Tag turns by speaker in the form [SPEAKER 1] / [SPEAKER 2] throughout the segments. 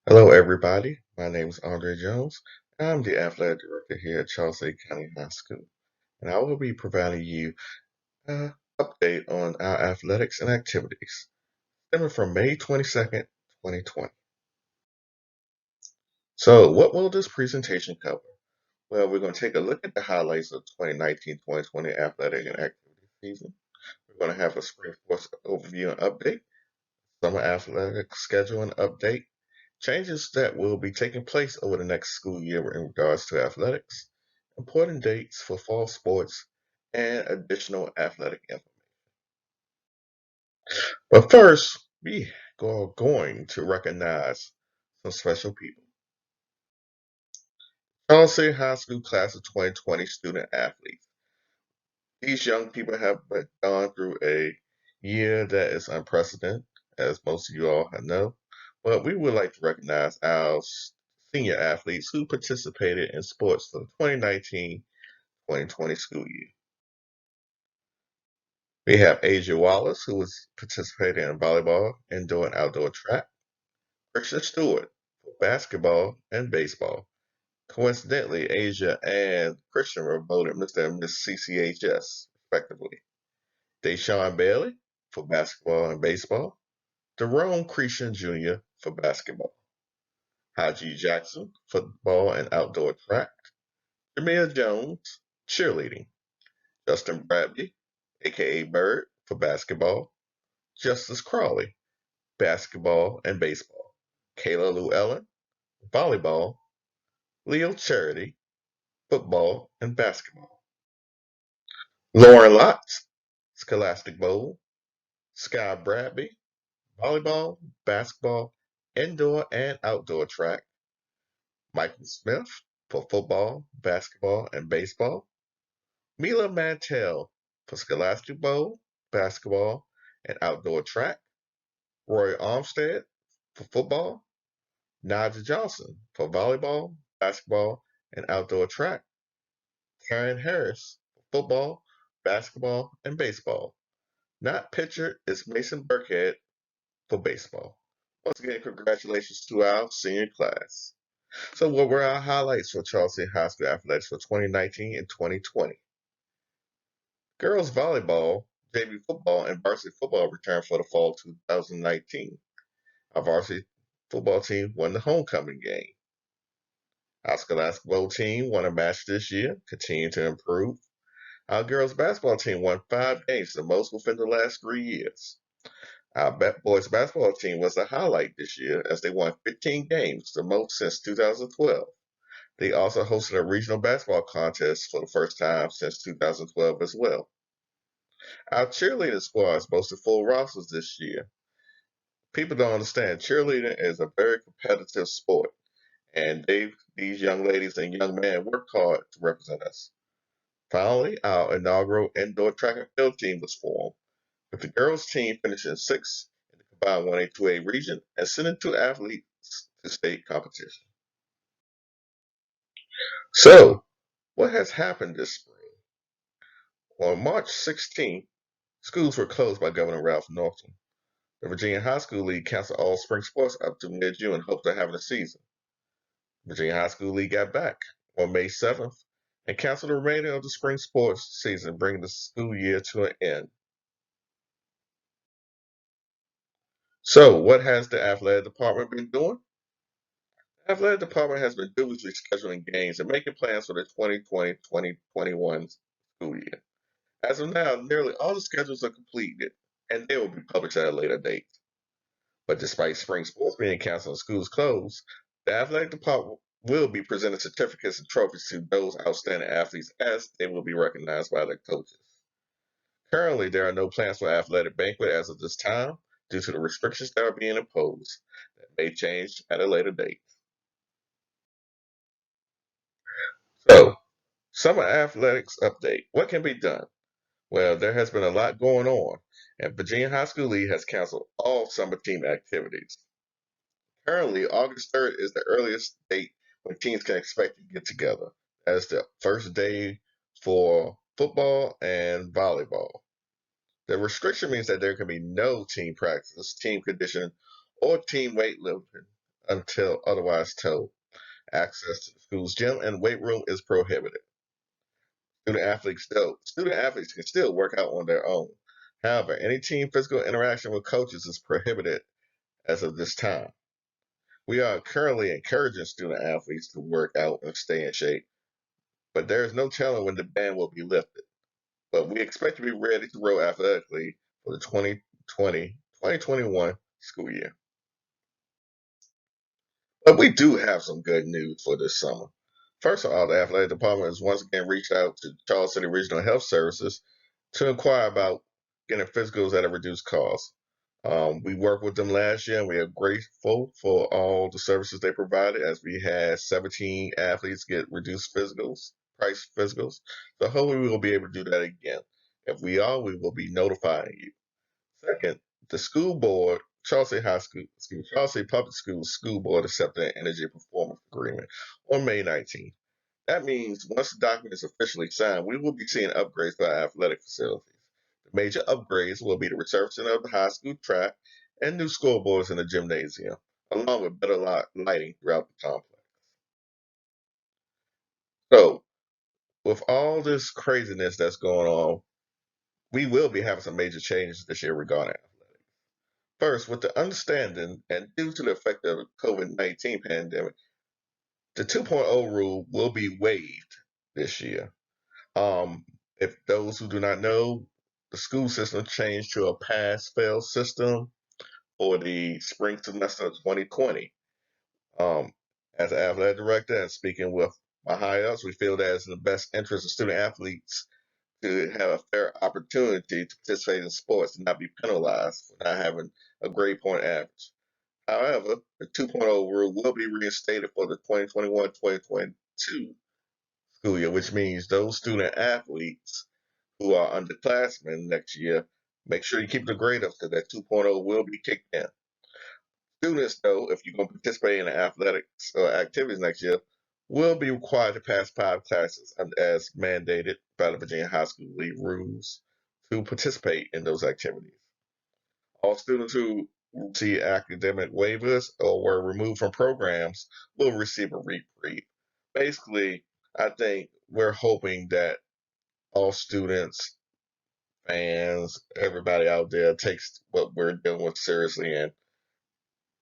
[SPEAKER 1] Hello, everybody. My name is Andre Jones. I'm the athletic director here at Charles A. County High School, and I will be providing you an update on our athletics and activities stemming from May 22nd, 2020. So, what will this presentation cover? Well, we're going to take a look at the highlights of 2019-2020 athletic and activity season. We're going to have a spring sports overview and update, summer athletic schedule and update, changes that will be taking place over the next school year in regards to athletics, important dates for fall sports, and additional athletic info. But first, we are going to recognize some special people. Charles City High School class of 2020 student athletes. These young people have gone through a year that is unprecedented, as most of you all know. But we would like to recognize our senior athletes who participated in sports for the 2019-2020 school year. We have Asia Wallace, who was participating in volleyball, indoor and outdoor track. Christian Stewart for basketball and baseball. Coincidentally, Asia and Christian were voted Mr. and Miss CCHS, respectively. Deshaun Bailey for basketball and baseball. Jerome Cretion Jr. for basketball. Haji Jackson, football and outdoor track. Jamia Jones, cheerleading. Justin Bradley, aka Bird, for basketball. Justice Crawley, basketball and baseball. Kayla Llewellyn, volleyball. Leo Charity, football and basketball. Lauren Lotz, Scholastic Bowl. Sky Bradley, volleyball, basketball, indoor and outdoor track. Michael Smith for football, basketball, and baseball. Mila Mantell for Scholastic Bowl, basketball, and outdoor track. Roy Armstead for football. Naja Johnson for volleyball, basketball, and outdoor track. Karen Harris for football, basketball, and baseball. Not pitcher is Mason Burkhead for baseball. Once again, congratulations to our senior class. So, what were our highlights for Charleston High School athletics for 2019 and 2020? Girls volleyball, JV football, and varsity football returned for the fall 2019. Our varsity football team won the homecoming game. Our scholastic bowl team won a match this year, continuing to improve. Our girls basketball team won 5 games, the most within the last 3 years. Our boys basketball team was a highlight this year as they won 15 games, the most since 2012. They also hosted a regional basketball contest for the first time since 2012 as well. Our cheerleading squads boasted full rosters this year. People don't understand cheerleading is a very competitive sport, and these young ladies and young men work hard to represent us. Finally, our inaugural indoor track and field team was formed, with the girls team finishing sixth in the combined 1A-2A region and sending 2 athletes to state competition. So, what has happened this spring? On March 16th, schools were closed by Governor Ralph Northam. The Virginia High School League canceled all spring sports up to mid-June in hopes of having a season. Virginia High School League got back on May 7th and canceled the remainder of the spring sports season, bringing the school year to an end. So, what has the athletic department been doing? The athletic department has been diligently scheduling games and making plans for the 2020-2021 school year. As of now, nearly all the schedules are completed, and they will be published at a later date. But despite spring sports being canceled and schools closed, the athletic department will be presenting certificates and trophies to those outstanding athletes as they will be recognized by their coaches. Currently, there are no plans for athletic banquet as of this time due to the restrictions that are being imposed that may change at a later date. So, summer athletics update. What can be done? Well, there has been a lot going on, and Virginia High School League has canceled all summer team activities. Currently, August 3rd is the earliest date when teams can expect to get together. That is the first day for football and volleyball. The restriction means that there can be no team practice, team conditioning, or team weightlifting until otherwise told. Access to the school's gym and weight room is prohibited. Student athletes can still work out on their own. However, any team physical interaction with coaches is prohibited as of this time. We are currently encouraging student athletes to work out and stay in shape, but there is no telling when the ban will be lifted. But we expect to be ready to roll athletically for the 2020-2021 school year. But we do have some good news for this summer. First of all, the athletic department has once again reached out to Charles City Regional Health Services to inquire about getting physicals at a reduced cost. We worked with them last year, and we are grateful for all the services they provided, as we had 17 athletes get reduced price physicals. So hopefully we will be able to do that again. If we are, we will be notifying you. Second, the school board, Chelsea Public Schools School Board accepted an energy performance agreement on May 19th. That means once the document is officially signed, we will be seeing upgrades to our athletic facilities. The major upgrades will be the resurfacing of the high school track and new scoreboards in the gymnasium, along with better lighting throughout the complex. So, with all this craziness that's going on, we will be having some major changes this year regarding athletics. First, with the understanding and due to the effect of the COVID-19 pandemic, the 2.0 rule will be waived this year. Um, if those who do not know, the school system changed to a pass-fail system for the spring semester of 2020. Um, as an athletic director and speaking with my high ups, we feel that it's in the best interest of student athletes to have a fair opportunity to participate in sports and not be penalized for not having a grade point average. However, the 2.0 rule will be reinstated for the 2021-2022 school year, which means those student athletes who are underclassmen next year, make sure you keep the grade up because that 2.0 will be kicked in. Students, though, if you're going to participate in the athletics activities next year, will be required to pass 5 classes as mandated by the Virginia High School League rules to participate in those activities. All students who receive academic waivers or were removed from programs will receive a reprieve. Basically, I think we're hoping that all students, fans, everybody out there takes what we're dealing with seriously and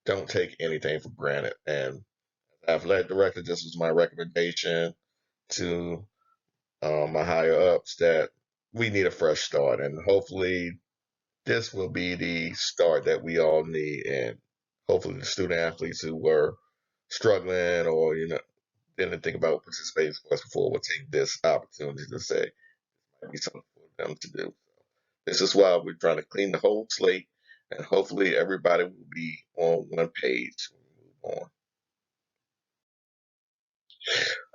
[SPEAKER 1] don't take anything for granted. And athletic director, this was my recommendation to my higher ups that we need a fresh start, and hopefully this will be the start that we all need, and hopefully the student athletes who were struggling or didn't think about participating in sports before will take this opportunity to say might be something for them to do. This is why we're trying to clean the whole slate, and hopefully everybody will be on one page when we move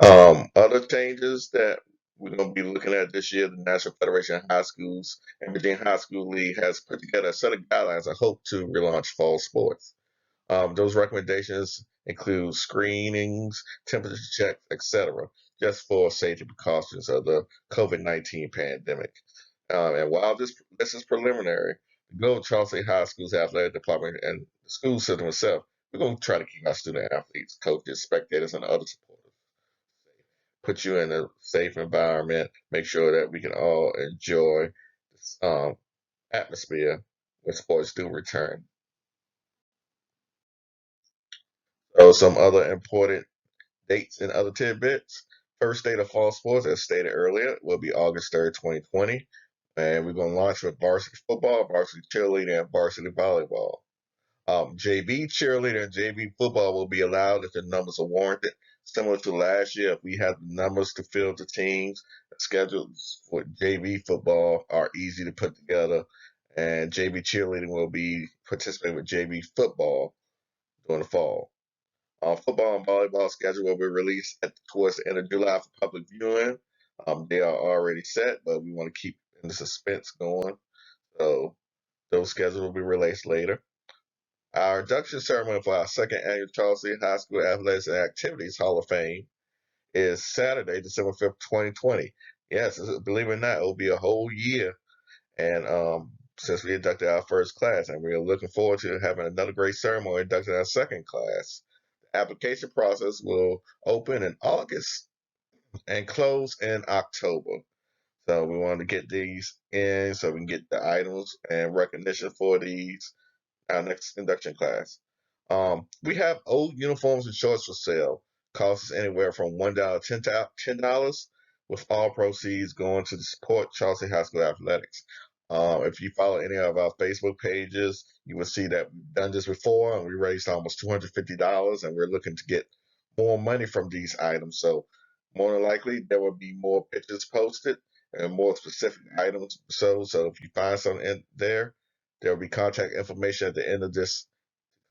[SPEAKER 1] on. Other changes that we're going to be looking at this year, the National Federation of High Schools and Virginia High School League has put together a set of guidelines I hope to relaunch fall sports. Those recommendations include screenings, temperature checks, etc., just for safety precautions of the COVID-19 pandemic. And while this is preliminary, the goal of Charles City High School's athletic department and the school system itself, we're going to try to keep our student athletes, coaches, spectators, and other supporters safe. Put you in a safe environment, make sure that we can all enjoy this atmosphere when sports do return. So some other important dates and other tidbits. First date of fall sports, as stated earlier, will be August 3rd, 2020. And we're going to launch with varsity football, varsity cheerleading, and varsity volleyball. JV cheerleading and JV football will be allowed if the numbers are warranted. Similar to last year, if we have the numbers to fill the teams, the schedules for JV football are easy to put together. And JV cheerleading will be participating with JV football during the fall. Football and volleyball schedule will be released towards the end of July for public viewing. They are already set, but we want to keep the suspense going. So those schedules will be released later. Our induction ceremony for our second annual Charles City High School Athletics and Activities Hall of Fame is Saturday, December 5th, 2020. Yes, believe it or not, it will be a whole year. And since we inducted our first class, and we are looking forward to having another great ceremony inducting our second class. application process will open in August and close in October. So we want to get these in so we can get the items and recognition for these our next induction class. We have old uniforms and shorts for sale. Costs anywhere from $1 to $10, with all proceeds going to the support Chelsea High School athletics. If you follow any of our Facebook pages, you will see that we've done this before, and we raised almost $250, and we're looking to get more money from these items. So more than likely, there will be more pictures posted and more specific items. So if you find something in there, there will be contact information at the end of this.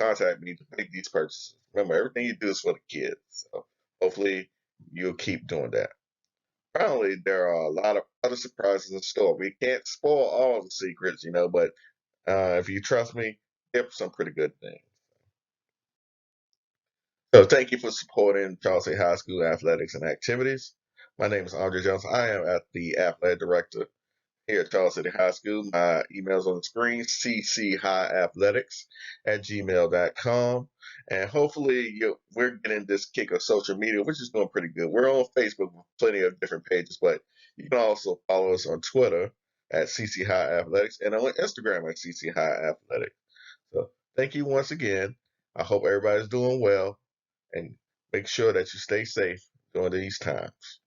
[SPEAKER 1] Contact me to make these purchases. Remember, everything you do is for the kids. So hopefully you'll keep doing that. Finally, there are a lot of other surprises in store. We can't spoil all the secrets, but if you trust me, there's some pretty good things. So thank you for supporting Charleston High School athletics and activities. My name is Andre Johnson. I am at the athletic director here at Charles City High School. My email's on the screen, cchiathletics@gmail.com. And hopefully we're getting this kick of social media, which is doing pretty good. We're on Facebook with plenty of different pages, but you can also follow us on Twitter at CC High Athletics and on Instagram at CC High Athletics. So thank you once again. I hope everybody's doing well and make sure that you stay safe during these times.